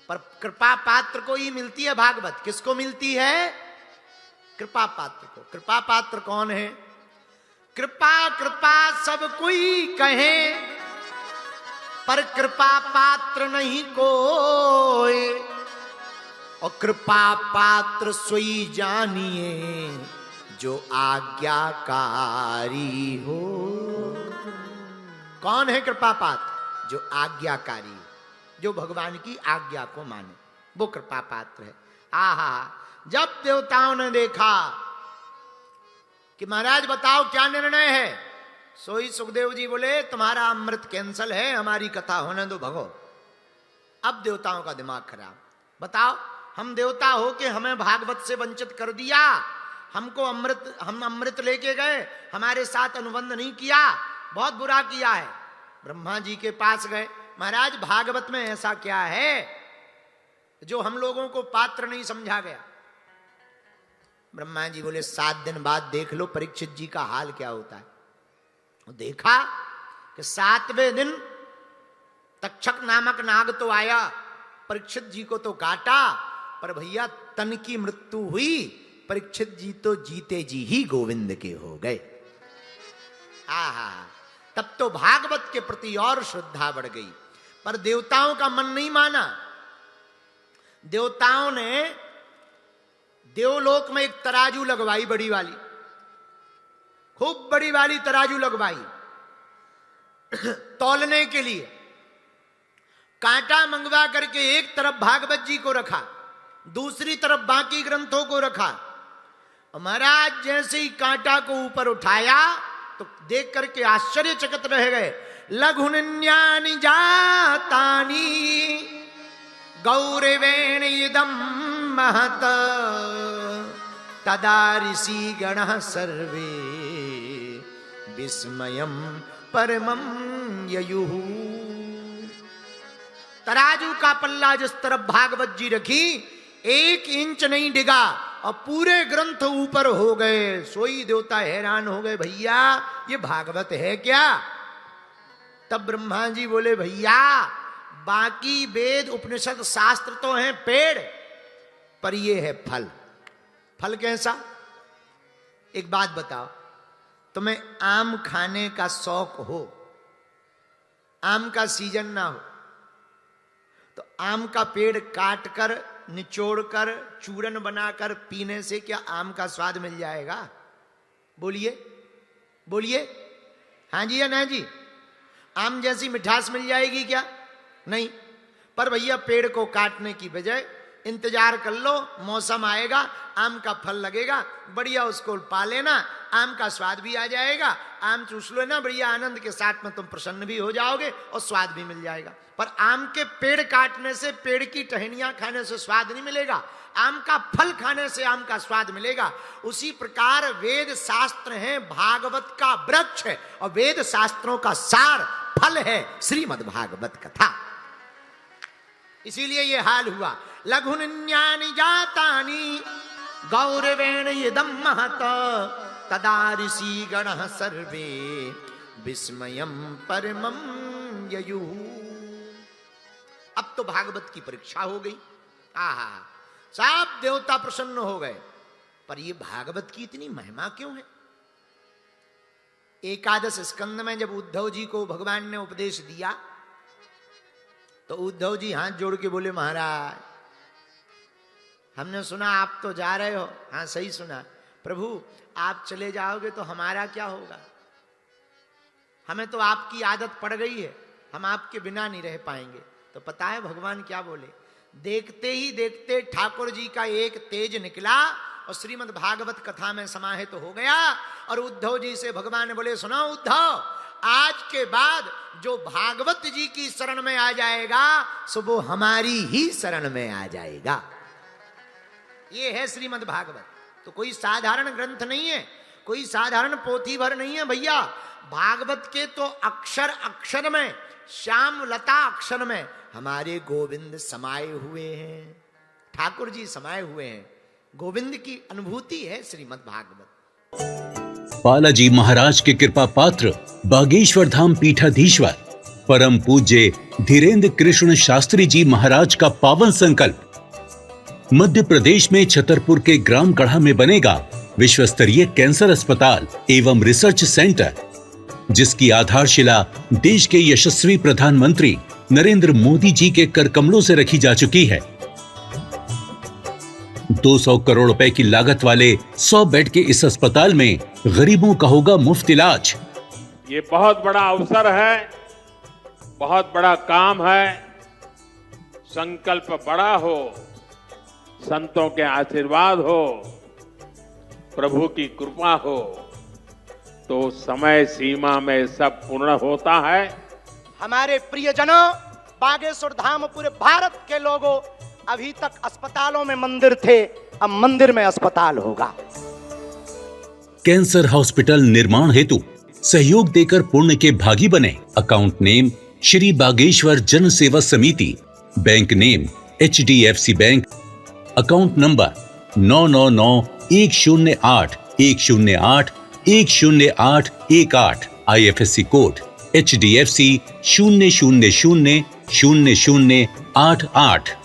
पर कृपा पात्र को ही मिलती है भागवत। किसको मिलती है? कृपा पात्र को। कृपा पात्र कौन है? कृपा कृपा सब कोई कहे, पर कृपा पात्र नहीं कोई। और कृपा पात्र सोई जानिए, जो आज्ञाकारी हो। कौन है कृपा पात्र? जो आज्ञाकारी हो, जो भगवान की आज्ञा को माने, वो कृपा पात्र है। आहा, जब देवताओं ने देखा कि महाराज बताओ क्या निर्णय है, सोई सुखदेव जी बोले तुम्हारा अमृत कैंसल है, हमारी कथा होने दो, भगो। अब देवताओं का दिमाग खराब। बताओ, हम देवता हो के हमें भागवत से वंचित कर दिया, हमको हम अमृत लेके गए, हमारे साथ अनुबंध नहीं किया, बहुत बुरा किया है। ब्रह्मा जी के पास गए, महाराज भागवत में ऐसा क्या है जो हम लोगों को पात्र नहीं समझा गया? ब्रह्मा जी बोले 7 दिन बाद देख लो परीक्षित जी का हाल क्या होता है। देखा कि 7वें दिन तक्षक नामक नाग तो आया, परीक्षित जी को तो काटा, पर भैया तन की मृत्यु हुई, परीक्षित जी तो जीते जी ही गोविंद के हो गए। आहा, तब तो भागवत के प्रति और श्रद्धा बढ़ गई। पर देवताओं का मन नहीं माना। देवताओं ने देवलोक में एक तराजू लगवाई, बड़ी वाली, खूब बड़ी वाली तराजू लगवाई तौलने के लिए। कांटा मंगवा करके एक तरफ भागवत जी को रखा, दूसरी तरफ बाकी ग्रंथों को रखा। महाराज जैसे ही कांटा को ऊपर उठाया तो देख करके आश्चर्यचकित रह गए। लघुन्यानि जातानि गौरवेण इदं महत, तदा ऋषि गणः सर्वे विस्मयं परमं ययुः। तराजू का पल्ला जिस तरफ भागवत जी रखी, 1 इंच नहीं डिगा और पूरे ग्रंथ ऊपर हो गए। सोई देवता हैरान हो गए, भैया ये भागवत है क्या? तब ब्रह्मा जी बोले, भैया बाकी वेद उपनिषद शास्त्र तो हैं पेड़, पर ये है फल। फल कैसा? एक बात बताओ, तुम्हें आम खाने का शौक हो, आम का सीजन ना हो, तो आम का पेड़ काट कर, निचोड़ कर, चूरन बनाकर पीने से क्या आम का स्वाद मिल जाएगा? बोलिए बोलिए, हाँ जी या ना जी? आम जैसी मिठास मिल जाएगी क्या? नहीं। पर भैया पेड़ को काटने की बजाय इंतजार कर लो, मौसम आएगा, आम का फल लगेगा, बढ़िया उसको पा लेना, आम का स्वाद भी आ जाएगा, आम चूस लो ना, बढ़िया आनंद के साथ में तुम प्रसन्न भी हो जाओगे और स्वाद भी मिल जाएगा। पर आम के पेड़ काटने से, पेड़ की टहनियां खाने से स्वाद नहीं मिलेगा, आम का फल खाने से आम का स्वाद मिलेगा। उसी प्रकार वेद शास्त्र हैं भागवत का वृक्ष है, और वेद शास्त्रों का सार फल है श्रीमद् भागवत कथा। इसीलिए ये हाल हुआ। लघुन्यानि जातानि गौरवेण इदं महत, तदा ऋषि गणः सर्वे विस्मयं परमं ययुः। अब तो भागवत की परीक्षा हो गई। आहा, सब देवता प्रसन्न हो गए। पर ये भागवत की इतनी महिमा क्यों है? एकादश स्कंद में जब उद्धव जी को भगवान ने उपदेश दिया, तो उद्धव जी हाथ जोड़ के बोले, महाराज हमने सुना आप तो जा रहे हो। हाँ सही सुना प्रभु, आप चले जाओगे तो हमारा क्या होगा? हमें तो आपकी आदत पड़ गई है, हम आपके बिना नहीं रह पाएंगे। तो पता है भगवान क्या बोले? देखते ही देखते ठाकुर जी का एक तेज निकला और श्रीमद् भागवत कथा में समाहित हो गया। और उद्धव जी से भगवान बोले, सुनो उद्धव, आज के बाद जो भागवत जी की शरण में आ जाएगा, सो वो हमारी ही शरण में आ जाएगा। ये है श्रीमद् भागवत। तो कोई साधारण ग्रंथ नहीं है, कोई साधारण पोथी भर नहीं है भैया। भागवत के तो अक्षर अक्षर में, श्याम लता अक्षर में हमारे गोविंद समाये हुए हैं, ठाकुर जी समाये हुए हैं। गोविंद की अनुभूति है श्रीमद् भागवत। बालाजी महाराज के कृपा पात्र बागेश्वर धाम पीठाधीश्वर परम पूज्य धीरेन्द्र कृष्ण शास्त्री जी महाराज का पावन संकल्प। मध्य प्रदेश में छतरपुर के ग्राम गढ़ा में बनेगा विश्व स्तरीय कैंसर अस्पताल एवं रिसर्च सेंटर, जिसकी आधारशिला देश के यशस्वी प्रधानमंत्री नरेंद्र मोदी जी के कर कमलों से रखी जा चुकी है। 200 करोड़ रुपए की लागत वाले 100 बेड के इस अस्पताल में गरीबों का होगा मुफ्त इलाज। ये बहुत बड़ा अवसर है, बहुत बड़ा काम है। संकल्प बड़ा हो, संतों के आशीर्वाद हो, प्रभु की कृपा हो, तो समय सीमा में सब पूर्ण होता है। हमारे प्रियजनों, बागेश्वर धाम पूरे भारत के लोगों, अभी तक अस्पतालों में मंदिर थे, अब मंदिर में अस्पताल होगा। कैंसर हॉस्पिटल निर्माण हेतु सहयोग देकर पुण्य के भागी बने। अकाउंट नेम श्री बागेश्वर जन सेवा समिति, bank name HDFC bank, account number 999108108108, IFSC code HDFC 0000088।